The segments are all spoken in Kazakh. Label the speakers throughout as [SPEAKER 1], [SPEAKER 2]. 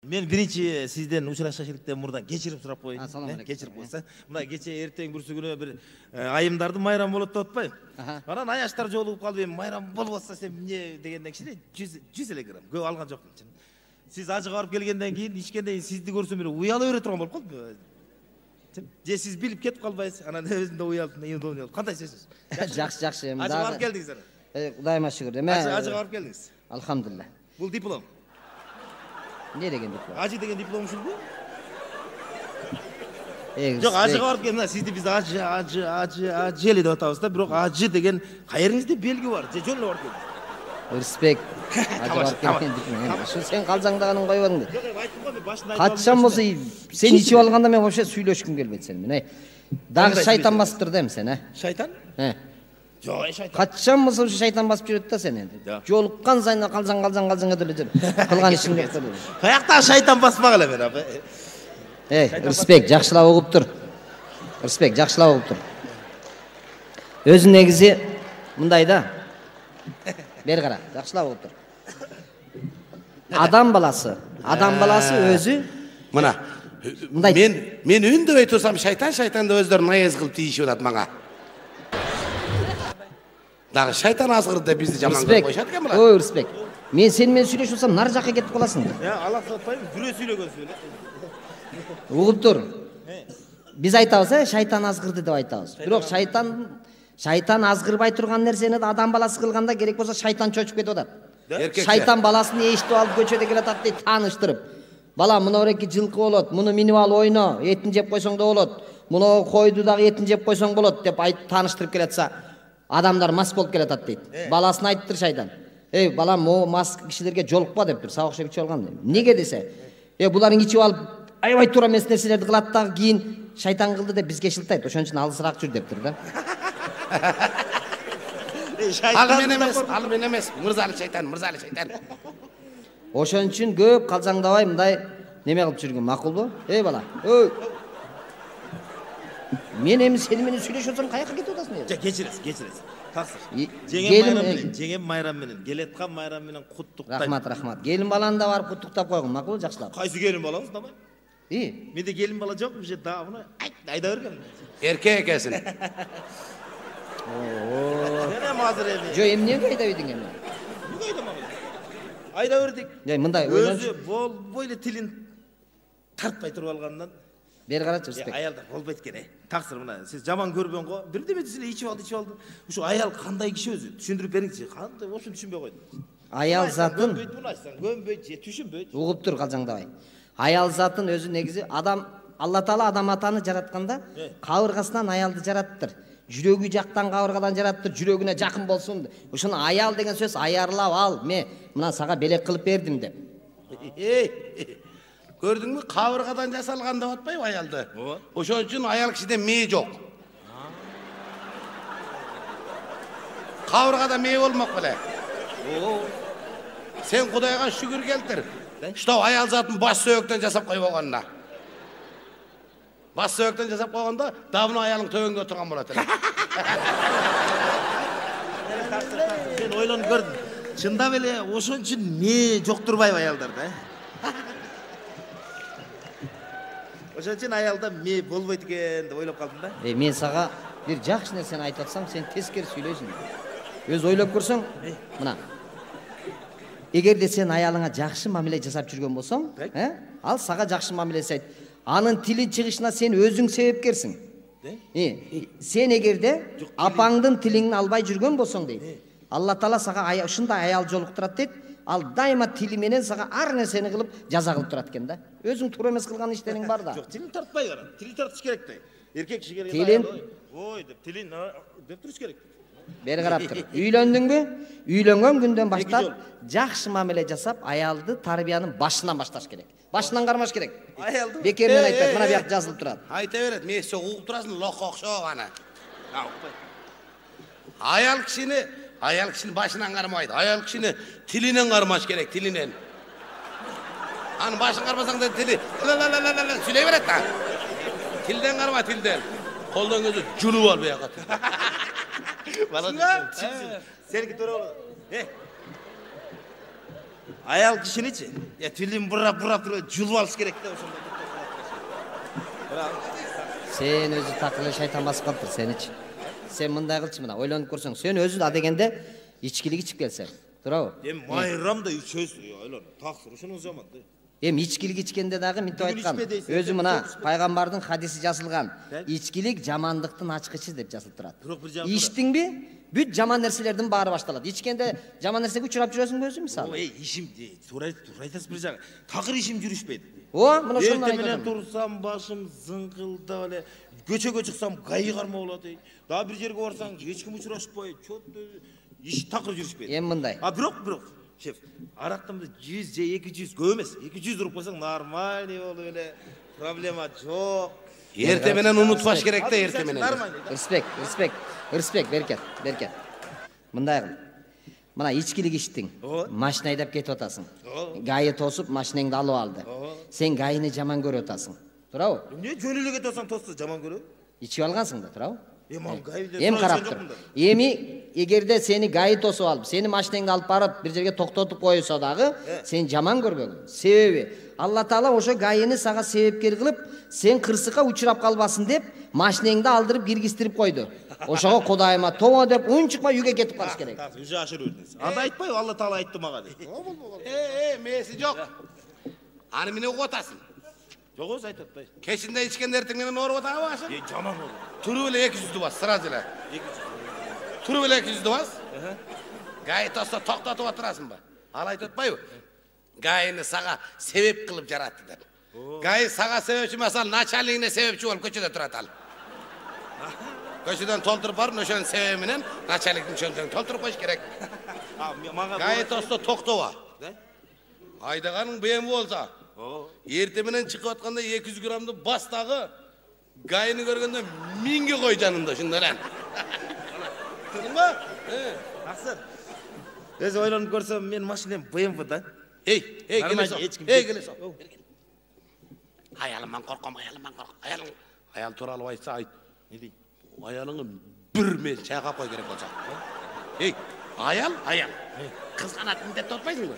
[SPEAKER 1] Men birinci sizden uchrashishlikdan murdan kechirim surap qo'ying.
[SPEAKER 2] Assalomu alaykum.
[SPEAKER 1] Kechirib qo'ysa. Mына kecha erteng bursi kuni bir ayımdарды майрам болот деп атпайбы? Анан аяштар жолугуп калып, майрам болуп атса сен эмне дегенден кичине 100 эле грамм. Көп алган жокмун. Siz acı barıp gelgenden keyin içkenden keyin sizdi görsem bile uyalı öyle turgan bolup kaldı. Je siz bilip ketip kalbaysiz. Ana özünde uyaldı, ne oynuyor. Kanday sesiz?
[SPEAKER 2] Жақсы.
[SPEAKER 1] Acı barıp geldiniz ana.
[SPEAKER 2] Құдайыма шүгүр.
[SPEAKER 1] Acı barıp geldiniz.
[SPEAKER 2] Alhamdulillah.
[SPEAKER 1] Бул диплом.
[SPEAKER 2] Не деген диплом?
[SPEAKER 1] Acı деген диплом ушул бу?
[SPEAKER 2] Жоқ,
[SPEAKER 1] Жоқ, acıga барып келдиңиз. Sizdi biz acı эле деп атабыз да, бирок acı деген кайеріңizde белги бар. Je жөн эле барып келдиңиz.
[SPEAKER 2] Респект. Şu sen kalacağın koymadın da. Kaçacağım olsa sen içip alganda men вообще сүйлөшкүм келбейт сенин. Дагы шайтан басып тур дейм сен,
[SPEAKER 1] Шайтан? Жок, шайтан.
[SPEAKER 2] Каччан болсо ушу шайтан басып жүрөт да сен энди. Жолуккан сайын калжаң деле жүр. Кылган ишиңди кылып тур.
[SPEAKER 1] Каякта шайтан баспагыла мен апа.
[SPEAKER 2] Респект, жакшылап угуп тур. Респект, жакшылап угуп тур. Өзү негизи мындай да. Бер кара, жакшылап угуп тур. Адам баласы өзү
[SPEAKER 3] мына мен үндөбөй турсам шайтан да өздөрүн аяз кылып тийишип атат мага. Дагы шайтан азгырды деп бизди жаман көрүп коюшат экен булар.
[SPEAKER 2] Ой, респект. Мен сен менен сүйлөшүп атсам нар жакка кетип каласың.
[SPEAKER 1] Алак сатпайм, жүрө сүйлөгөнсүң эле.
[SPEAKER 2] Угуп тур. Биз айтабыз, шайтан азгырды деп айтабыз. Бирок шайтан азгырбай турган нерсени да адам баласы кылганда керек болсо шайтан чочуп кетип атат. Шайтан баласын эшитип алып көчөдө келатат дейт тааныштырып. Бала мына эки жылкы болот, муну минип ал ойно, этин жеп койсоң да болот. Муну койду дагы этин жеп койсоң болот деп айтып тааныштырып келатса, адамдар мас болуп келатат дейт. Баласын айтыптыр шайтан. Эй, балам, могу мас кишилерге жолукпа дептир, сабак ишеп ичип алган. Неге десе? Буларың ичип алып аябай туура эмес нерселерди кылат дагы кийин шайтан кылды деп бизге шылтайт. Ошон үчүн алысыраак жүр дептир да.
[SPEAKER 3] Ал мен эмес, мырзалы шайтан.
[SPEAKER 2] Ошон үчүн көп калжаңдабай мындай неме кылып жүргөн макулбу? Эй бала, ой. Мен эми сени менен сүйлөшүп атсам каяка кетип атасың?
[SPEAKER 1] Жа кечиресиз. Таксыр. Жеңем майрам менен, келеткан майрам менен куттуктайм.
[SPEAKER 2] Рахмат. Келин баланы да барып куттуктап койгон, макул, жакшылап.
[SPEAKER 1] Кайсы келин балаңыз, тамай? Менде келин бала жок, бул жерде мына айда берген.
[SPEAKER 3] Эркек экенсиң.
[SPEAKER 1] Нене мазыр эми.
[SPEAKER 2] Жо эмне айда бердиң эми?
[SPEAKER 1] Эмне айдамам? Айда бердик.
[SPEAKER 2] Мындай
[SPEAKER 1] өзү болбой эле тилин тартпай туруп алгандан.
[SPEAKER 2] Бери карачы, респект.
[SPEAKER 1] Аялдар болбойт экен, Таксыр мына сиз жаман көрбөң го. Бирдемесиз эле ичип алды. Ушу аял кандай киши өзү? Түшүндүрүп бериңчи. Кандай ошону түшүнбөй койдум.
[SPEAKER 2] Аял затын
[SPEAKER 1] көнбөйт, түшүнбөйт.
[SPEAKER 2] Угуп тур калжаңдабай. Аял затын өзү негизи адам Алла Таала адам атаны жаратканда кабыргасынан аялды жараттыр. Жүрөгү жактан кабыргадан жараттыр, жүрөгүнө жакын болсун. Ошону аял деген сөз аярлап ал, мына сага белек кылып бердим деп.
[SPEAKER 3] Көрдүңбү? Кабыргадан жасалган деп атпайбы аялды? Ошон үчүн аял кишиде мээ жок. Кабыргада мээ болмок беле. Сен Кудайга шүгүр келтир. Что аял затын баш сөйөктөн жасап койбогонуна. Бас сөйөктөн жасап койгондо давно аялың төбөңдө турган болот эле.
[SPEAKER 1] Мен ойлонуп көрдүм. Чындап эле ошон үчүн мээ жоктурбайбы аялдарда, Ошон үчүн аялда мээ болбойт экен деп ойлоп калдым да.
[SPEAKER 2] Мен сага бир жакшы нерсени айтып атсам, сен тескери сүйлөйсүң. Өз ойлоп көрсөң, мына. Эгерде сен аялыңа жакшы мамиле жасап жүргөн болсоң, ал сага жакшы мамиле жасайт. Анын тилин чыгышына сен өзүң себепкерсиң. Сен эгерде апаңдын тилиңин албай жүргөн болсоң дейт. Алла Таала сага ушундай аял жолуктурат дейт. Ал дайыма тили менен сага ар нерсени кылып жаза кылып турат экен да. Өзүң туура эмес кылган иштериң бар да.
[SPEAKER 1] Жок, тилин тартпай барат. Тили тартыш керек да. Эркек киши керек.
[SPEAKER 2] Тилин
[SPEAKER 1] ой деп тилин деп туруш керек.
[SPEAKER 2] Бери карап тур. Үйлөндүңбү? Үйлөнгөн күндөн баштап жакшы мамиле жасап, аялды тарбиянын башынан башташ керек. Башынан кармаш керек.
[SPEAKER 1] Аялды
[SPEAKER 2] бекеринен айтпайт, мына бияк жазылып турат.
[SPEAKER 3] Айта берет, мен сен угуп турасың, локко окшоганы. Аял кишини башынан кармайт. Аял кишини тилинен кармаш керек, тилинен. Анын башын кармасаң да тили сүйлөй берет да. Тилден карма, тилден. Колдон көзү жунуп ал бияка.
[SPEAKER 1] Seniki turu olur. аял кишиничи тилин бурап туруп жулуп алыш керек да ошондо.
[SPEAKER 2] Сен өзү так эле шайтан басып калыптыр сеничи. Сен мындай кылчы мына ойлонуп көрсөң, сен өзү да дегенде ичкилик ичип келсең, туурабы?
[SPEAKER 1] Эми майрамда ичөс, ойлон. Таксыр ошону жаман да.
[SPEAKER 2] Эми ичкилик ичкенде дагы мынтип айткан. Өзү мына пайгамбардын хадиси жазылган. Ичкилик жамандыктын ачкычы деп жазылып турат. Ичтиңби? Бүт жаман нерселердин баары башталат. Ичкенде жаман нерсеге учурап жүрөсүңбү өзүң мисалы?
[SPEAKER 1] Ишим туура айтасыз бир жагы. Такыр ишим жүрүшпөйт.
[SPEAKER 2] Мына ошондон
[SPEAKER 1] айтам. Менен турсам, башым зыңкылдап эле, көчөгө чыксам гайы карма болот. Дагы бир жерге барсаң, эч ким учурашпай, чөптө иш такыр жүрүшпөйт.
[SPEAKER 2] Эми мындай.
[SPEAKER 1] Бирок, шеф, арактымды 100 же 200 көп эмес. 200 уруп койсоң нормальный болуп эле, проблема жок.
[SPEAKER 3] Эрте менен унутпаш керек да, эрте менен.
[SPEAKER 2] Респект, беркет. Мындай кыл. Мына ичкилик иштиң. Машина айдап кетип атасың. Гайы тосуп машинаңды алып алды. Сен гайыны жаман көрүп атасың. Туурабы?
[SPEAKER 1] Эмне жөн эле кетип атсаң тосты жаман көрөбү?
[SPEAKER 2] Ичип алгансың да, туурабы?
[SPEAKER 1] Эми
[SPEAKER 2] карап тур. Эми эгерде сени гайы тосуп алып, сени машинаңды алып барып бир жерге токтотуп коюшса дагы, сен жаман көрбөгүн. Себеби Алла Таала ошо гайыны сага себепкер кылып, сен кырсыкка учурап калбасын деп, машинаңды алдырып киргиздирип койду. Ошого Кудайыма томо деп унчукпай үйгө кетип барыш керек.
[SPEAKER 1] Уже ашырып жүрдүңүз. Анда айтпайбы Алла Таала айтты мага деп.
[SPEAKER 3] Мээси жок. Аны эмне угуп атасың?
[SPEAKER 1] Жок өзү айтат да.
[SPEAKER 3] Кечинде ичкен эртең менен ооруп атабы башың?
[SPEAKER 1] Жаман болду.
[SPEAKER 3] Туруп эле 200'дү бас, сразу эле. 200. Туруп эле 200'дү бас. Гайы тосто токтотуп отурасыңбы? Ал айтып атпайбы? Гайыны сага себеп кылып жаратты деп. Гайы сага себепчи эмес, ал начальнигине себепчи болуп көчөдө турат ал. Көчөдөн толтуруп барып, ошонун себеби менен начальниктин чөнтөгүн толтуруп коюш керек. Гайы тосто токтоба. Айдаганың беми болса, эрте менен чыгып атканда 200 граммды бастагы гайыны көргөндө 1000ге кой жанында ушундай эле. Тудуңбу?
[SPEAKER 1] Таксыр. Өзү ойлонуп көрсөм, мен машинам BMW да.
[SPEAKER 3] Келесо. Аялыман корком. Аял тууралуу айтса айт.
[SPEAKER 1] Не дейт?
[SPEAKER 3] Аялыңы бир мез чайкап кой керек болсо. Аял. Кызганат мынтип отпайсыңбы?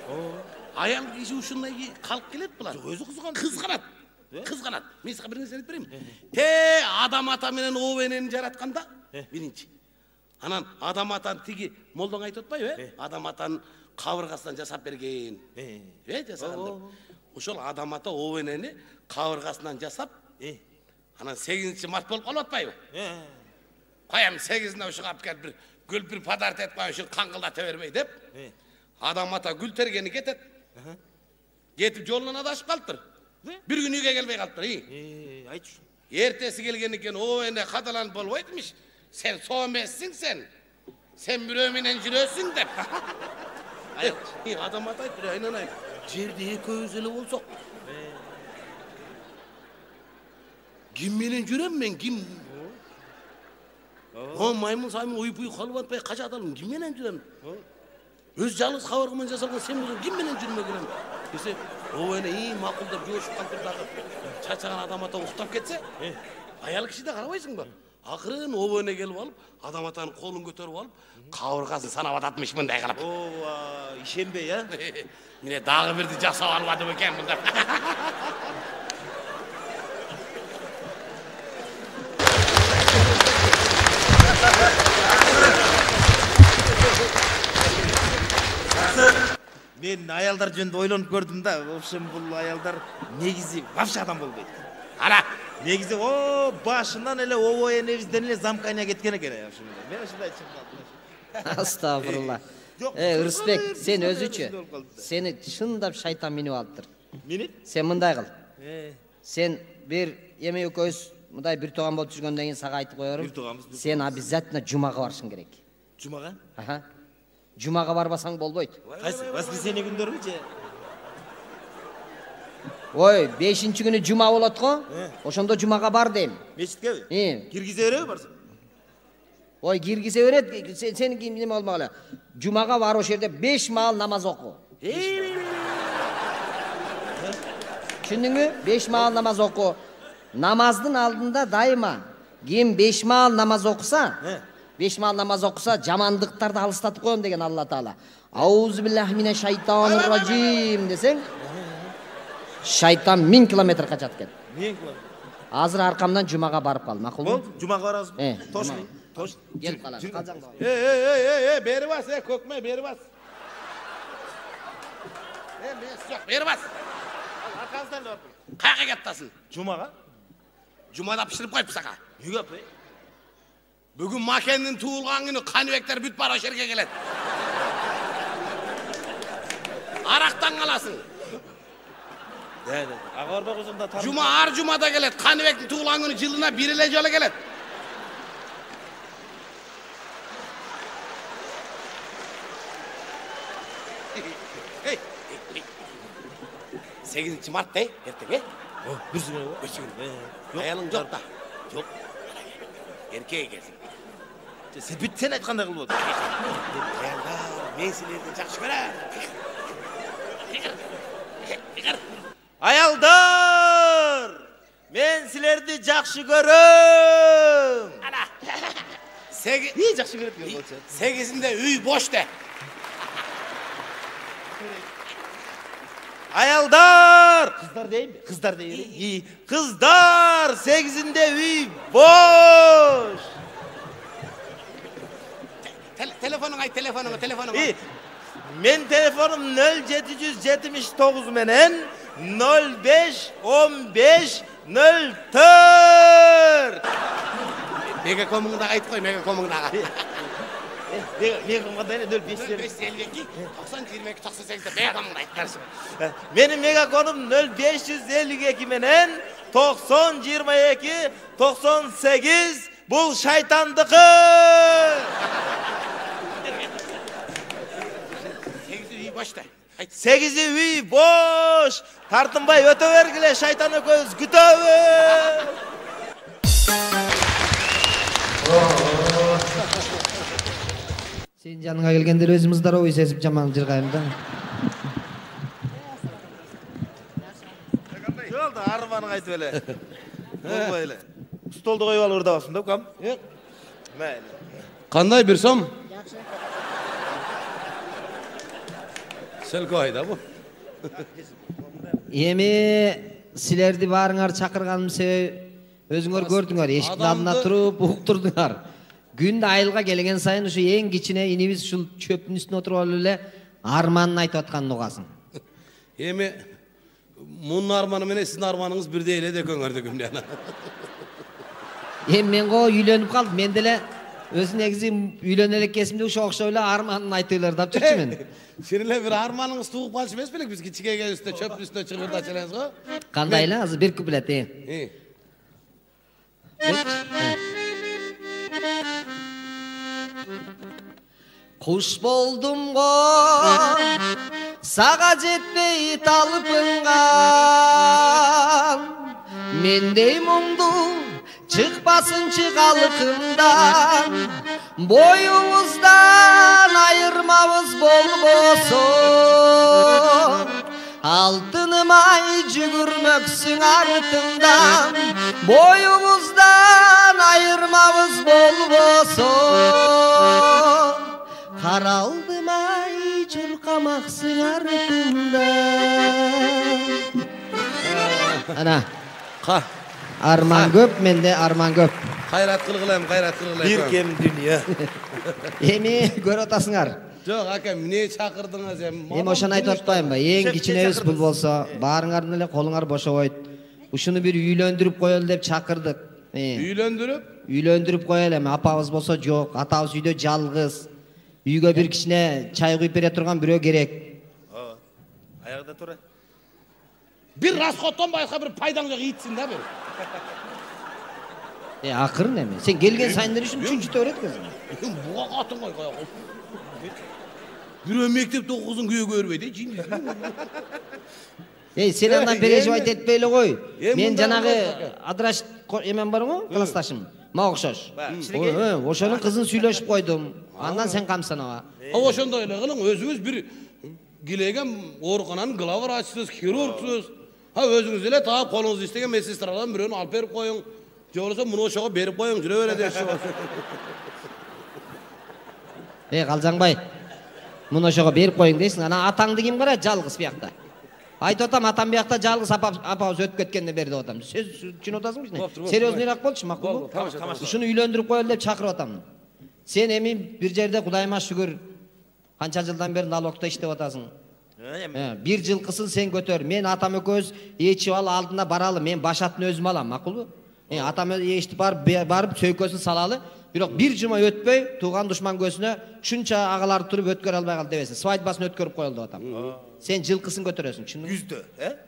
[SPEAKER 3] Аял киши ушундай калып келет булар.
[SPEAKER 1] Өзү
[SPEAKER 3] Кызганат. Мен сага бир нерсе айтып берейин. Адам ата менен Овенени жаратканда, биринчи. Анан адам атаны тиги молдоң айтып атпайбы? Адам атанын кабыргасынан жасап берген. Жасаганда. Ошол адам ата Овенени кабыргасынан жасап, анан 8-март болуп калып атпайбы? Коям 8-ине ушуга алып келип бир гүл бир подарок этип коюш үчүн каңгылдата бербей деп. Адам ата гүл тергени кетет. Кетип жолунан адашып калыптыр. Бир күн үйгө келбей калыптыр.
[SPEAKER 1] Айтчу.
[SPEAKER 3] Эртеси келген экен, Овене кадаланып болбойт имиш. Sen soğan emessиң sen. Sen bürö менен жүрөсүң деп. Адам атайт, бир айнанай. Жерде экөөбүз эле болсок. Ким менен жүрөм мен, ким? Маймун сайын уйп-уйп калып атпай кача аталым, ким менен жүрөм? Өз жалгыз кабыргаман жасалган сен менен ким менен жүрмөгүлөм? Десе, Овене макулдап жоошуп калып дагы. Чачаган адам ата уктап кетсе, аял киши да карабайсыңбы? Акырын Овене келип алып, адам атанын колун көтөрүп алып, кабыргасын санап ататмыш мындай кылып.
[SPEAKER 1] Ишенбей, а?
[SPEAKER 3] Міне дагы бирди жасап албадым экен мында.
[SPEAKER 1] Мен аялдар жөнүндө ойлонуп көрдүм да, в общем бул аялдар негизи вообще адам болбойт.
[SPEAKER 3] Ана,
[SPEAKER 1] негизи башынан эле Овенебизден эле замкания кеткен экен. Мен ушундай чындап.
[SPEAKER 2] Астагфирулла. Ырысбек, сен өзүчү сени чындап шайтан минип алыптыр.
[SPEAKER 1] Минип?
[SPEAKER 2] Сен мындай кыл. Сен бир эме экөөбүз мындай бир тууган болуп жүргөндөн кийин сага айтып коерум.
[SPEAKER 1] Бир тууганбыз.
[SPEAKER 2] Сен обязательно жумага барышың керек.
[SPEAKER 1] Жумага?
[SPEAKER 2] Жумага барбасаң болбойт.
[SPEAKER 1] Кайсы? Воскресенье күндөрү же?
[SPEAKER 2] Ой, 5-чи күнү жума болот го? Ошондо жумага бар дейм.
[SPEAKER 1] Мечиткеби? Киргизе береби барсаң?
[SPEAKER 2] Ой, киргизе берет. Сен ким неме болмагыла. Жумага бар, ошол жерде 5 маал намаз оку. Түшүндүңбү? 5 маал намаз оку. Намаздын алдында дайыма ким 5 маал намаз окуса, 5 маал намаз окуса жамандыктарды алыстатып коем деген Алла Таала. Аузубиллахи минеш-шайтанир-ражим десең, шайтан 1000 километр качат экен.
[SPEAKER 1] 1000 километр.
[SPEAKER 2] Азыр аркамдан жумага барып кал, макулбу?
[SPEAKER 1] Бол, жумага барасызбы? Точно. Точно.
[SPEAKER 2] Келип каласың. Казаңда.
[SPEAKER 3] Бери бас, көкмө, бери бас. Жоқ, бері бас.
[SPEAKER 1] Арқаңыздан да барып.
[SPEAKER 3] Қайға кеттасың?
[SPEAKER 1] Жумаға?
[SPEAKER 3] Жумада пішіріп қойып сақа.
[SPEAKER 1] Неге апай?
[SPEAKER 3] Бүгін Макеннің туылған күні қаныбектер бүт бар жерге келеді. Арақтан қаласың.
[SPEAKER 1] Аға барбақ өзіңді танып.
[SPEAKER 3] Жұма ар жұмада келеді. Қаныбектің туылған күні жылына біріле жолы келеді. Сегізінші мартта, ертең,
[SPEAKER 1] Бүрсі күні ба?
[SPEAKER 3] Аялың жоқ та. Жоқ. Еркеге келсің.
[SPEAKER 1] Сен айтқандай қылып отыр.
[SPEAKER 3] Аялдар, мен сілерді жақсы көрем.
[SPEAKER 1] Аялдар! Мен сілерді жақсы көрем!
[SPEAKER 3] Ана!
[SPEAKER 1] Не жақсы көреді ген болса?
[SPEAKER 3] Сегізінде үй бош де.
[SPEAKER 1] Аялдар! Қыздар дейін бе? Қыздар дейін. Қыздар! 8-інде үй бош!
[SPEAKER 3] Telefonun ayt, telefonun.
[SPEAKER 1] Мен телефоным 0779 менен 0515 04.
[SPEAKER 3] Мегакомыңда айт қой, мегакомыңдаға.
[SPEAKER 1] Мегакомға дайын 05
[SPEAKER 3] 552 90 98 мегакомыңда айт қарсы.
[SPEAKER 1] Менің мегаконым 0552 менен 90 22 98. Бұл шайтандықы. 8 үй бош. Тартынбай өте бергіле, шайтан өкөз күтөбі.
[SPEAKER 2] Сен жаныңа келгендер өзіміздар ой сезіп жаман жырғайым да.
[SPEAKER 1] Жолда арманың айтып әле. Болбай әле. Столды қойып алып ұрда басында, кам? Мәйлі.
[SPEAKER 3] Қандай бір сом? Сәлкі айда бұл.
[SPEAKER 2] Эми силерди баарыңар чакырганым себеби өзүңөр көрдүңөр, эшиктин алдына туруп уктурдуңар. Күндө айылга келген сайын ушу эң кичине инибиз ушул чөптүн үстүнө отуруп алып эле арманын айтып атканын угасың.
[SPEAKER 3] Эми мунун арманы менен сиздин арманыңыз бирдей эле да экөөңөрдү күндө.
[SPEAKER 2] Эми мен го үйлөнүп калдым. Мен деле өзү негизи үйлөнө элек кезимде ушо окшоп эле арманын айтып эле деп жүрчүмүн.
[SPEAKER 3] Сен эле бир арманыңыз тууп калчу эмес белек биз кичиге үстө чөптүн үстүнө чыгырда чалабыз го?
[SPEAKER 2] Кандай эле азыр бир куплет. Куш болдум го сага жетпей талпынган, мендей мұңду чыкпасынчы калкымдан, боюбуздан айырмабыз болбосо, алтынымай жүгүрмөксүң артымдан, боюбуздан айырмабыз болбосо, каралдымай чуркамаксың артымдан. Ана арман көп, менде арман көп.
[SPEAKER 3] Кайрат кылгылайм.
[SPEAKER 1] Бир кем дүнүя.
[SPEAKER 2] Эми көрүп атасыңар.
[SPEAKER 3] Жок, ака, эмне чакырдыңыз эми?
[SPEAKER 2] Эми ошону айтып атпаймынбы? Эң кичинебиз бул болсо, баарыңардын эле колуңар бошобойт. Ушуну бир үйлөндүрүп коелу деп чакырдык. Үйлөндүрүп коелу. Эми апабыз болсо жок, атабыз үйдө жалгыз. Үйгө бир кичине чай куюп бере турган бирөө керек.
[SPEAKER 1] Аягда тура.
[SPEAKER 3] Бир расходтон башка бир пайдаң жок, итсин да бир.
[SPEAKER 2] Акырын эми. Сен келген сайындар үчүн чүнчүтө берет экенсиң.
[SPEAKER 3] Буга катын кой коя. Бирөө мектепте окугузун күйөө көрбөйт, жин.
[SPEAKER 2] Сен андан переживать этпей эле кой. Мен жанагы адраш эмен бар го, классташым. Мага окшош. Ошонун кызын сүйлөшүп койдум. Андан сен камсанаба.
[SPEAKER 3] Ошондой эле кылың, өзүңүз бир килеген оорукананын главврачысыз, хирургсуз. Өзүңүз эле таап колуңузду иштеген медсестралардан бирөөнү алып берип коюң. Же болбосо муну ошого берип коюң, жүрө бере деши.
[SPEAKER 2] Калжаңбай. Муну ошого берип коюң дейсиң. Ана атаңды ким карайт жалгыз биякта? Айтып атам, атам биякта жалгыз апабыз өтүп кеткенден бери деп атам. Сөз түшүнүп атасыңбы кичине? Серьезныйраак болчу, макулбу? Ушуну үйлөндүрүп коелу деп чакырып атам. Сен эми бир жерде Кудайыма шүгүр канча жылдан бери налогто иштеп атасың. Бир жылкысын сен көтөр. Мен атам экөөбүз ээчип ал алдына баралы. Мен башатын өзүм алам, макулбу? Атам ээчип барып сөйкөсүн салалы. Бирок бир жума өтпөй тууган душман көзүнө ушунча агалар туруп өткөрө албай калды дебесин. Свадьбасын өткөрүп коелу деп атам. Сен жылкысын көтөрөсүң, түшүндүңбү?
[SPEAKER 1] Күздө,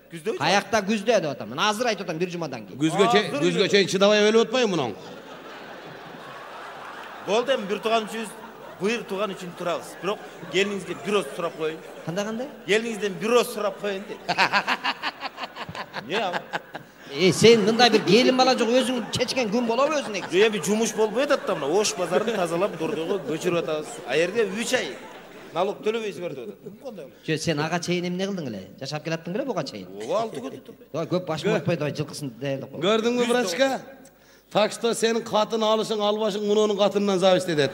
[SPEAKER 1] Күздө?
[SPEAKER 2] Каякта күздө деп атам. Мен азыр айтып атам бир жумадан кийин.
[SPEAKER 3] Күзгө чейин чыдабай өлүп атпайбы мунун?
[SPEAKER 1] Болду эми бир тууган үчүн быйыр тууган үчүн турабыз. Бирок келиниңизге бирөөс сурап коеюн.
[SPEAKER 2] Кандай?
[SPEAKER 1] Келиниңизден бирөөс сурап коеюн дейт.
[SPEAKER 2] Сен мындай бир келин бала жок, өзүң чечкен күн болобу өзүнө?
[SPEAKER 1] Эми жумуш болбой атат да, мына Ош базарын тазалап, дордойго көчүрүп атабыз. А жерде 3 ай налог төлөбөйсүңөр деп атат.
[SPEAKER 2] Жö, сен ага чейин эмне кылдың эле? Жашап келаттың беле буга чейин?
[SPEAKER 1] Ооба, 6 күн өтүп.
[SPEAKER 2] Көп башым отпой, давай жылкысын даярдап кой.
[SPEAKER 3] Көрдүңбү, брачка? Так что сенин катын алышың, албашың мунунун катынынан зависть этет.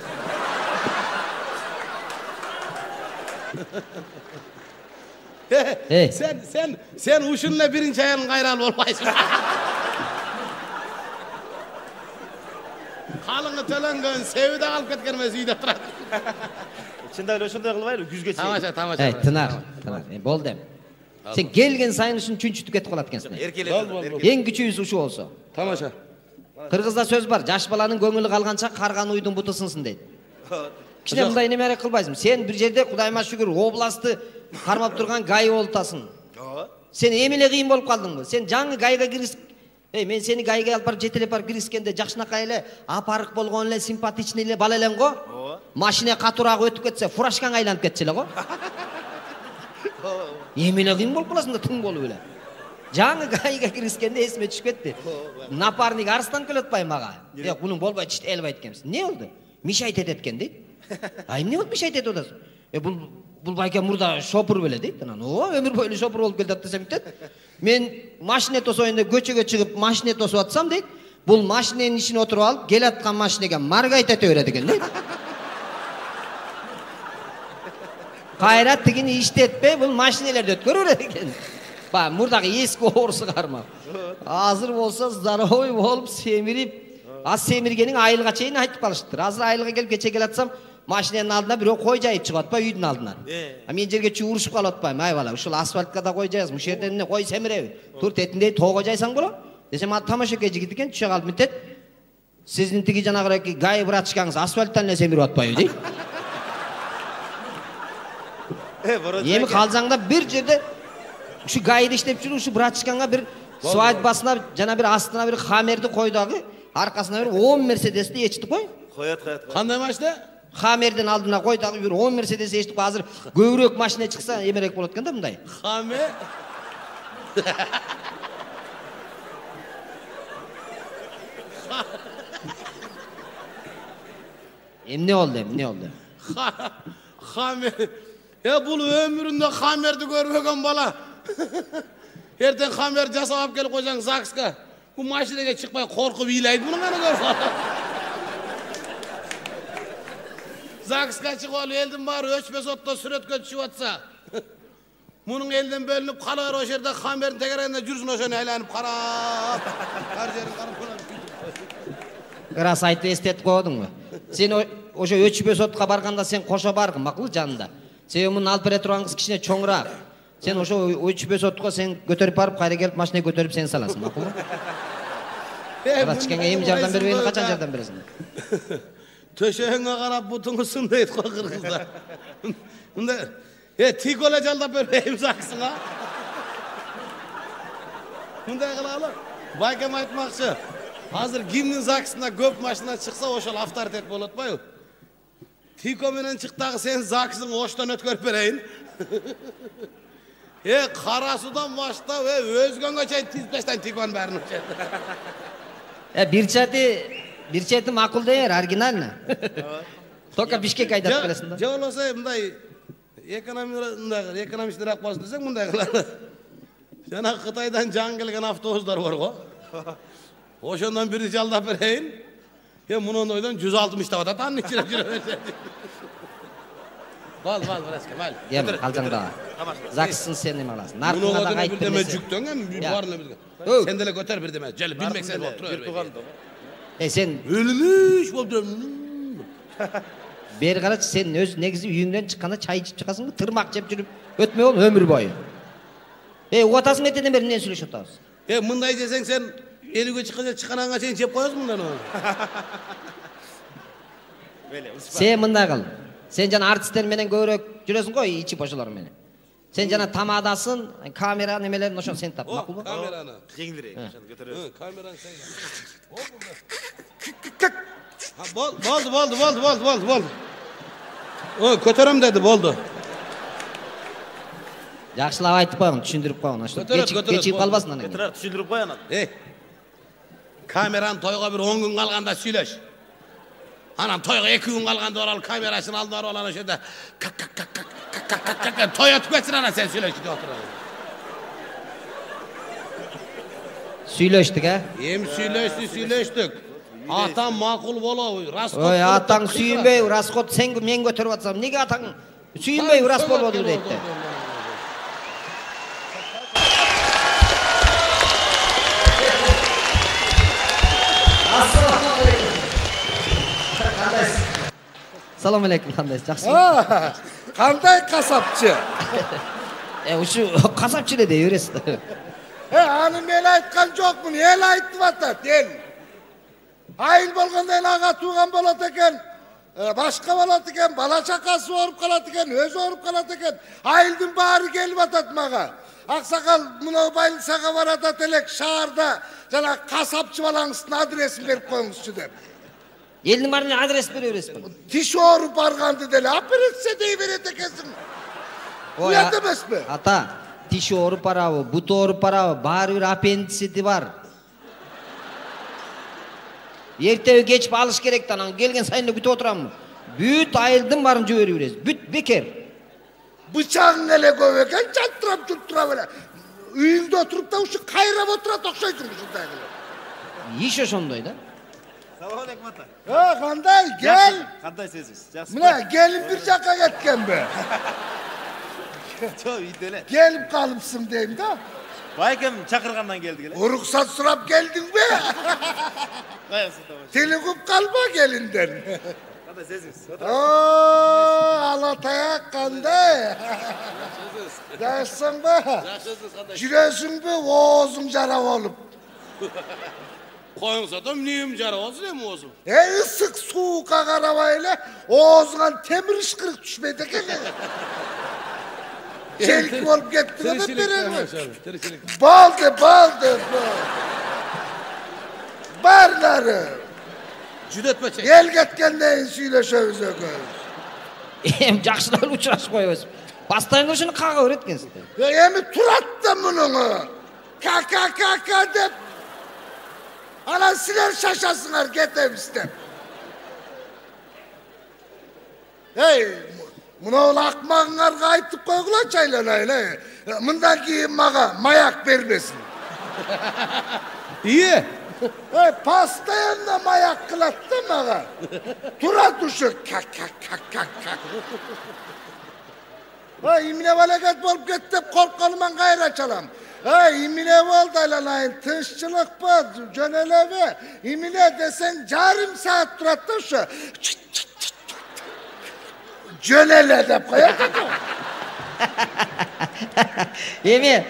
[SPEAKER 3] Sen uşunla birinci ayağın kayral olmayısın. Kalını tölengön, sevi de kalıp ketkenmez uyda turadi.
[SPEAKER 1] Чындап эле ошондой кылбайлы, күзгө чейин.
[SPEAKER 3] Тамаша.
[SPEAKER 2] Тынар. Болду эми. Сен келген сайын ушун чүнчүтүп кетип калат экенсиң. Эң күчүбүз ушу болсо.
[SPEAKER 3] Тамаша.
[SPEAKER 2] Кыргызда сөз бар, жаш баланын көңүлү калганча карган уйдун буту сынсын дейт. Кичине мындай неме кылбайсың. Сен бир жерде Кудайыма шүгүр областты кармап турган гай болтасың. Сен эмеле кыйын болуп калдыңбы? Сен жаңы гайга кирис. Мен сени гайга алып барып жетелеп барып кирискенде жакшынакай эле, апарык болгон эле, симпатичный эле бала элең го. Машина катуураак өтүп кетсе, фурашканга айланып кетчү эле го. Эмеле кыйын болуп каласың да тың болуп эле. Жаңы гайга кирискенде эсиме түшүп кетти. Напарник арстан келип атпайбы мага? Бунун болбойт, чит элбайт экенбиз. Эмне болду? Мишайт этет экен дейт. Эмне болуп мишайт этип атасың? Бул байке мурда шопур беле дейт. Өмүр бою шопур болуп келди десем бүтөт. Мен машина тосоюнда көчөгө чыгып машина тосуп атсам дейт. Бул машиненин ичине отуруп алып, келаткан машинеге маргайт ете берет экен дейт. Кайра тигини иштетпей бул машинелерди өткөрүп берет экен. Мурдагы эски оорусу кармап. Азыр болсо здоровый болуп семирип, аз семиргенин айылга чейин айтып калыштыр. Азыр айылга келип кече келатсам, машиненин алдына бирөө кой жайып чыгып атпайбы үйдүн алдынан. Мен жерге чүй урушуп калып атпайбы? Ай бала, ушул асфальтка да кой жайсың, ушул жерден эмне кой семиреби? Тур тетиндей тоого жайсаң болот. Десем, ал тамашакай жигит экен, түшө калып мынтет. Сиздин тиги жанагы гай брачкаңыз асфальттан эле семирип атпайбы дейт. Эми калжаңда бир жерде ушу гайды иштеп жүрүп, ушу брачкаңга бир свадьбасына жана бир астына бир хамерди кой дагы, аркасына бир 10 Мерседести ечтип кой.
[SPEAKER 1] Коет.
[SPEAKER 3] Кандай машина?
[SPEAKER 2] Хамердин алдына кой дагы бир 10 Мерседес ечтип, азыр көбүрөөк машина чыкса эмерек болот экен да мындай.
[SPEAKER 3] Хамер?
[SPEAKER 2] Эмне болду?
[SPEAKER 3] Хамер. Бул өмүрүндө хамерди көрбөгөн бала. Эртең хамер жасап алып келип койсаң ЗАГСка. Бул машинеге чыкпай коркуп ыйлайт муну гана көрүп. ЗАГСка чыгып алып элдин баары өчпөс отто сүрөткө түшүп атса. Мунун элден бөлүнүп кала бер ошол жерде хамердин тегерегинде жүрсүн ошону айланып карап. Ар жерин карап.
[SPEAKER 2] Рас айтып эстетип койдуңбу? Сен ошо өчпөс отко барганда сен кошо баргын, макул жанында. Себеби мунун алып бере турган кыз кичине чоңураак. Сен ошо өчпөс отко сен көтөрүп барып, кайра келип машина көтөрүп сен саласың, макулбу? Брачкаңга эми жардам бербейин, качан жардам бересиң?
[SPEAKER 3] Төшөгүңө карап бутуңу сын дейт го кыргыздар. Мындай тик эле жалдап бербейм ЗАГСыңа. Мындай кылалы. Байкем айтмакчы. Азыр кимдин ЗАГСына көп машина чыкса, ошол авторитет болот атпайбы? Тико менен чыктагы сен ЗАГСың Оштон өткөрүп берейин. Карасудан баштап, өзгөнгө чейин тизип таштайын Тиконун баарын.
[SPEAKER 2] Бир чети макул дейер, оригинально. Только Бишкек айдап келесиң да.
[SPEAKER 3] Же болбосо мындай экономистирээк болсун десең мындай кылалы. Жана Кытайдан жаңы келген автобустар бар го. Ошондон бирди жалдап берейин. Мунун ойдон 160 деп атат, анын ичине жүрө берсең. Bol, Vraska, mayli.
[SPEAKER 2] Gel, kalcangda. Zaksın sen neme alasın. Narkına da qayıp
[SPEAKER 3] bir deme
[SPEAKER 2] demesi.
[SPEAKER 3] cükten bir barına bir. Sen de götür bir deme. Gel bilmeksen otur öyle.
[SPEAKER 2] Sen
[SPEAKER 3] Ölmüş boldu.
[SPEAKER 2] beri qaraç sen öz negizi uyuңdan çıkkanda çay içip çıkasың tırmak жеп жүрүp өтмөй ол өмүр бою. Угатасың этеден бери эмне сүйлөшүп атабыз?
[SPEAKER 3] Мындай десең сен элүүгө чыкканыңга чейин жеп коесуң мындан.
[SPEAKER 2] Sen мындай кыл. Sen жана артисттер менен көбүрөөк жүрөсүң го, ичип ошолор менен. Sen жана тамадасың, камера немелерин ошону сен тап, макулбу?
[SPEAKER 3] Камераны.
[SPEAKER 1] Жеңилирээк ошону көтөрөбүз.
[SPEAKER 3] Камераны сен. Болду. Көтөрөм деди, болду.
[SPEAKER 2] Жакшылап айтып койгон, түшүндүрүп койгон, ошо. Кечип калбасын анан.
[SPEAKER 1] Көтөрөп түшүндүрүп кой анан.
[SPEAKER 3] Камераны тойго bir 10 gün калганда сүйлөш. Anam toyga 2 gün kalganda oral kamerasını aldılar olan aşağıda toya tüketsin ana sen söyleşti oturalım.
[SPEAKER 2] Söyleştik ha?
[SPEAKER 3] Hem söyleştik. Atam makul bolu, raskot.
[SPEAKER 2] Oy atan sүйünбөй, раскот sen men götürüp atsam. Nege atan sүйünбөй рас болбоду дейт. Assalomu alaykum, qandaysiz? Yaxshimi?
[SPEAKER 4] Qanday kasapçı?
[SPEAKER 2] Uşu kasapçı ne deyveresiz?
[SPEAKER 4] Ani men aytkan jokmun, el aytып atat, el. Ayıl bolgondan ağa tuğan bolat eken, başka bolat eken, bala çakası orup kalat eken, özü orup kalat eken. Ayıldın bari gelip atat mağa. Aksakal muna bayılsağa var atat elek şaharda, jana kasapçı balangsın adresin berip koyuңузчу dep.
[SPEAKER 2] Elin barına adres veriyoruz.
[SPEAKER 4] Tiş orup bargandı dele, aperetse deyiveret ekesin. Uyan demez mi?
[SPEAKER 2] Ata, tiş orup barabı, butu orup barabı, bari bir apendisiti var. Ertevi geçip alış gerek tanan, gelgen sayınla kütü oturan mı? Büyüt ayıldın barınca veriyoruz, büt beker.
[SPEAKER 4] Bıçağın ele göveken çattıram tutturam öyle. Üyünde oturup da uşu kayrap oturat okşaytır şunday.
[SPEAKER 2] İş o şondaydı.
[SPEAKER 1] Salamu aleykum ata.
[SPEAKER 4] Qanday gel.
[SPEAKER 1] Qanday sesiz? Yaxshi.
[SPEAKER 4] Mine gelin bir jaka ketken be.
[SPEAKER 1] Çok iyi dele.
[SPEAKER 4] Gelip kalıpsın deyim da.
[SPEAKER 1] Baykem çakırgandan geldi gele.
[SPEAKER 4] Ruhsat sırap geldin be.
[SPEAKER 1] Qayasın tamam.
[SPEAKER 4] Telekup kalma gelinden.
[SPEAKER 1] Qanday sesiz?
[SPEAKER 4] Ooo Alataya qanday. Yaxşısın be. Jiresің be oğuzun jara olup.
[SPEAKER 3] Koyunsa da neyim jara olsun hem olsun.
[SPEAKER 4] Isık suuqa qarabayla oğuzgan temir ışkırık düşmedi eken. Çelik olup gitti de berelim. Baldı. Barları.
[SPEAKER 3] Cüdetme çek.
[SPEAKER 4] El ketkendeyin söyleşeviz öküz.
[SPEAKER 2] Hem jakşılar uçuraş koyuyoruz. Bastayın şunu kağa öğretkensin.
[SPEAKER 4] Emi turattım bunu. Kaka dep. Ana siler şaşasınlar getemizden. Hey, buna ol akmağınlar kayıtıp koygular çaylanayla. Bundan giyin mağa mayak vermesin.
[SPEAKER 3] İyi.
[SPEAKER 4] Hey, pastayan da mayak kılattı mağa. Tura tuşu kak. Hey, imine valakat bolup gettip korkalımdan gayra çalam. Hey, imine oldu aylanayın, tınççılık var, jöneleve. İmine desen yarım saat durat da şu. Jönele dep koyatı.
[SPEAKER 2] Emi,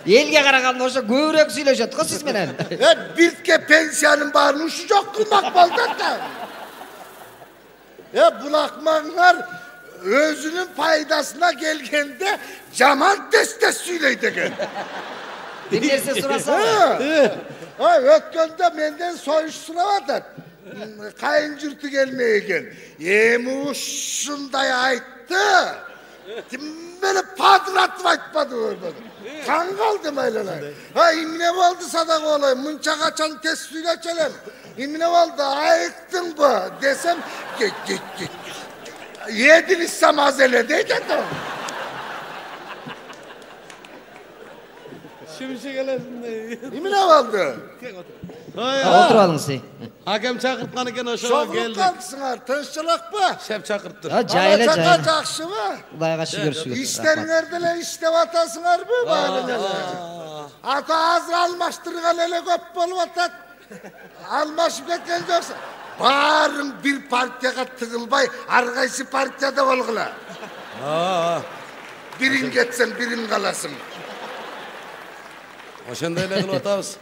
[SPEAKER 2] elge qaraganda oşo көбүрөөк сүйлөшөт го сиз менен.
[SPEAKER 4] Birtke pensiyanın barını uşu çok kılmak baldat da. Bulakmanlar özünün faydasına gelgende caman destes söyleydi.
[SPEAKER 2] Bir nerse surasa.
[SPEAKER 4] Ötkönde menden soyuşsuna vardı. Kayıncırtı gelmeyken. Yemi uşunday ayttı. Beni padratıp aytmadı orada. Kan kaldım öyle. İmine oldu sadak olayım. Mınça kaçan testüyle çelen. İmine oldu ayıktın bu. Desem git. Yedin İslam azele diyecektim.
[SPEAKER 3] Şimşek gelesin de.
[SPEAKER 4] Emine oldu.
[SPEAKER 2] Oturup alın siz.
[SPEAKER 3] Hakem çakırtkan eken oşağa
[SPEAKER 4] Çoğuluk
[SPEAKER 3] geldik.
[SPEAKER 4] kalksınlar, tınçılık mı?
[SPEAKER 3] Şep çakırttır.
[SPEAKER 2] Ha cahile
[SPEAKER 4] Balaçaka
[SPEAKER 2] cahile.
[SPEAKER 4] jakşı mı?
[SPEAKER 2] Kudayga şükür şükür.
[SPEAKER 4] İşten verdiler, işte vatasınlar mı? Böyle ata hazır almaştırgan ele köp bolup atat. Almaşıp ketken yoksa. Barın bir partiyaga tıgılbay, argaysı partiyada bolgula. Birin ketsen, birin kalasın.
[SPEAKER 3] Oşanda ele kılıp atabız.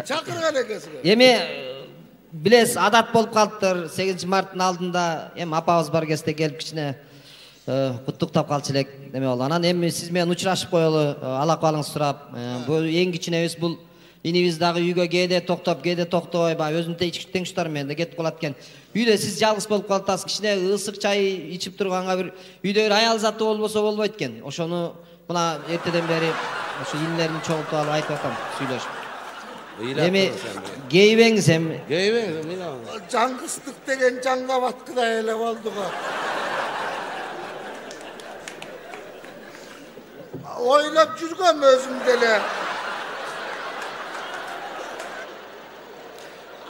[SPEAKER 4] Çakırgan ekesi.
[SPEAKER 2] Эми билесиз адат болуп калыптыр 8 марттын алдында эми апабыз бар кезде келип кичине куттуктап калчу элек неме болду. Анан эми сиз менен учурашып коелу, ала калыңыз сурап. Бул эң кичинебиз бул инибиз дагы үйгө кээде токтоп, кээде токтобой, баягы өзүнүн теңштөр менен да кетип калат экен. Үйдө сиз жалгыз болуп калатасыз, кичине ысык чай ичип турганга бир үйдө бир аял заты болбосо болбойт экен. Ошону мына эртеден бери ошо инилерин чогултуп алып айтып атам, сүйлөшүп. Эми гейбеңиз эми.
[SPEAKER 3] Geyben, mina.
[SPEAKER 4] Cangıstık degen canga batkıda ele oldu bu. Oylap жүрgöm özümdele.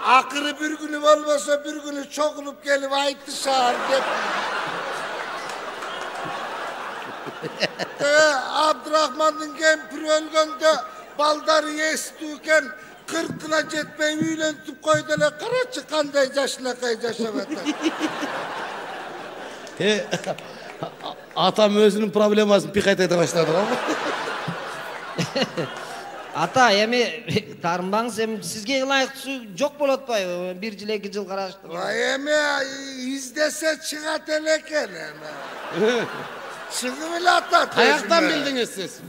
[SPEAKER 4] Akırı bir günü olmasa bir günü çokulup gelip ayıttı şahar dep. Abdurrahman'ın kempiri ölgönde baldarı yestiyken 40'ına jetmey üylentip koydular. Karaçı kanday yaşına kay yaşamadı.
[SPEAKER 3] Atam özünün problemasını pikayt ete başladı ama.
[SPEAKER 2] Ата, эми таарынбаңыз, эми сизге ылайыктуу жок болуп атпайбы? 1 жыл 2 жыл караштыр.
[SPEAKER 4] Vay eme izdese çıgat eleken eme. Çıgı bile atat.
[SPEAKER 3] Ayaktan bildiniz siz.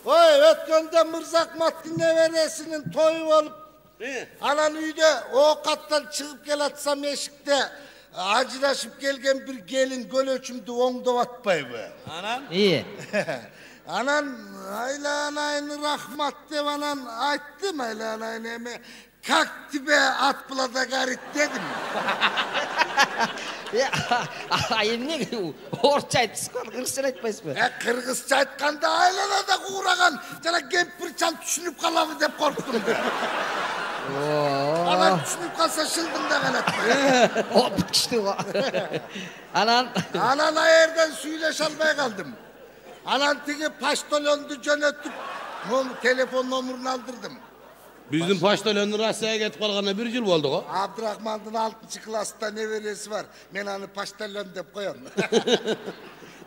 [SPEAKER 4] Oy ötkönde Mırzak Mattin Neveresinin toyu olup anan uyda o kattan çıkıp gel atsam eşikte acılaşıp gelgen bir gelin göl ölçümdü oңdop atpayбы.
[SPEAKER 3] Anan?
[SPEAKER 2] İyi.
[SPEAKER 4] Anan ayla anayını rahmat dev anan ayttım ayla anayını eme. Kalktı be at bulada garit dedim.
[SPEAKER 2] Emне орча айтыпсыз го, кыргызча айтпайсызбы?
[SPEAKER 4] Kırgızca aytkanda aylana da kuğragan jana kempirçan düşünüp kalamı dep korktum be. Anan düşünüp kalsa şıldım da kanatma.
[SPEAKER 2] O bitkişti o. Anan
[SPEAKER 4] Anan ayerden söyleş almaya kaldım. Anan tigi paştolondu jönötüp telefon numarını aldırdım.
[SPEAKER 3] Bizim paştalönün Rusya'ya getip kalgana 1 yıl oldu o.
[SPEAKER 4] Abdurrahman'ın 6. klassta ne veresi var. Men anı paştalon dep koyam.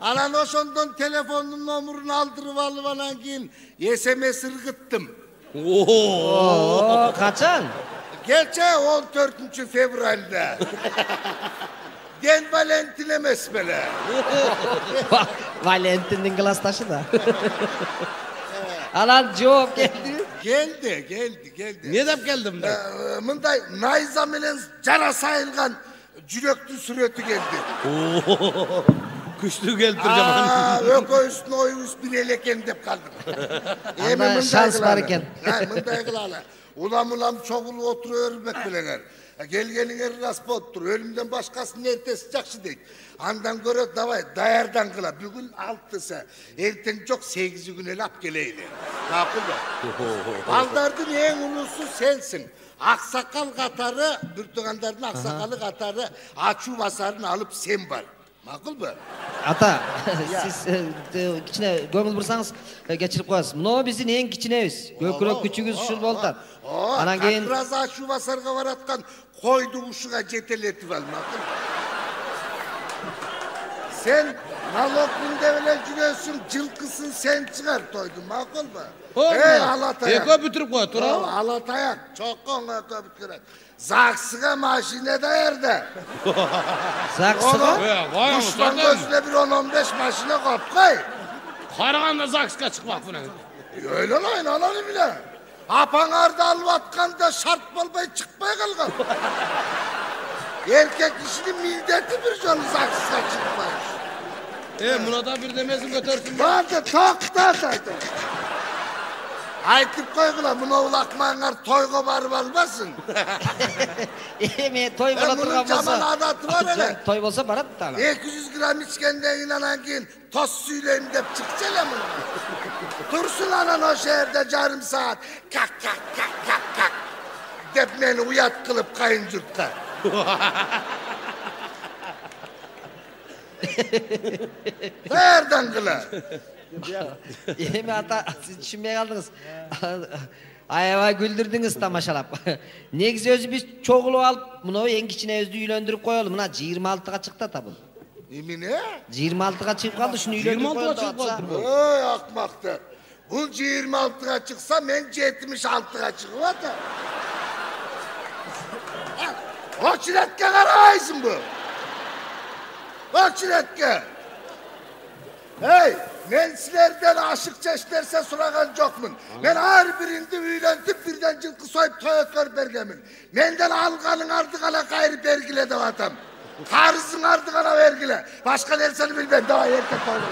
[SPEAKER 4] Anan oşondan telefonun numarını aldırıp alıp anan keyin SMS ırgıttım.
[SPEAKER 2] Oo, kaçan?
[SPEAKER 4] Geçe 14. fevralda. Den Valentin emes böyle.
[SPEAKER 2] Valentin'in klastaşı da. Anan cevap geldi.
[SPEAKER 4] Geldi.
[SPEAKER 3] Ne dep geldim ben?
[SPEAKER 4] Mınday nayza menen jara sayılgan jüröktü sürötü geldi.
[SPEAKER 3] Güçlü geldireceğim.
[SPEAKER 4] Ökö üstüne oyu üst bir eleken dep kaldım.
[SPEAKER 2] Anda şans var eken.
[SPEAKER 4] Mınday kılala. Ulam çoğulu oturuyor örmek bilener. Gelgenin rast bottur. Ölümden başkasının ertesi jakşı deyt. Andan göre davay dayardan kıla. Bugün 6'sı. Erten çok 8 gün elap geleydi. Kapı da. Baldardın en ulusu sensin. Aksakal katarı, Bürtügandar'ın aksakalı katarı açu basarını alıp sen var. Makul mu?
[SPEAKER 2] Ata, siz kichine көңүл бурсаңыз кечирип коесуз. Мына биздин эң кичинебиз. Көкүрөк күчүгүбүз ушул болуп атат. Анан кийин
[SPEAKER 4] biraz açu basarga baratkan koydu uşuğa jeteletip al. Makul. Sen nalog günde bile jürösün, жылкысын sen çıkar toydun. Makul mu? Alatayak.
[SPEAKER 3] Eko bitirip koy, tura.
[SPEAKER 4] Alatayak. Çokkon eko bitirip. Zaksıga maşine dayardı.
[SPEAKER 2] Zakсыга?
[SPEAKER 4] Düşman gözüne bir 10-15 maşine kop koy.
[SPEAKER 3] Karaganda Zakska çıkmak bunu.
[SPEAKER 4] Öyle lan ananı bile. Apan arda alıp atkanda şart bolbay çıkmaya kalkan. Erkek kişinin middeti bir jolu Zaksıga çıkmayış.
[SPEAKER 3] Buna da bir demesin götürsün.
[SPEAKER 4] Vardı tokta saydı. Aytıp koygula bunu ulakmayanlar toyga barıp almasın.
[SPEAKER 2] Эми той боло
[SPEAKER 4] Bunun
[SPEAKER 2] турган
[SPEAKER 4] jaman
[SPEAKER 2] болсо.
[SPEAKER 4] adatı var hele.
[SPEAKER 2] Той болсо барат да.
[SPEAKER 4] 200 gram içkenden inanan keyin toz süyleyim dep çıkçala mı? Dursun anan o şehirde yarım saat. Kak kak kak kak kak. Dep beni uyat kılıp kayıncurtta. Nereden kıla?
[SPEAKER 2] Emi ata siz düşünmeye kaldınız. Ayava güldürdünüz tamaşalap. Negizi özü biz çoğulu alıp bunu en kiçine özü üylöndürüp koyalım. Buna 26'ga çıktı tabi.
[SPEAKER 4] Emine?
[SPEAKER 2] 26'ga çıkıp kaldı şunu üylöndürüp
[SPEAKER 3] 26'ga çıkıp kaldı.
[SPEAKER 4] Oy akmaktır. Bu 26'ga çıksa ben 76'ga çıkıp da. O çiletke karaysın bu. O çiletke. Hey, ben sizlerden aşıkça isterse soragan jokmun. Ben her birinde üylentip birden жылkı soyup toyotlar bergemin. Menden alganın ardıgana gayrı bergile de atam. Karızın ardıgana vergile. Başka derseni bilmem daha erkek olur.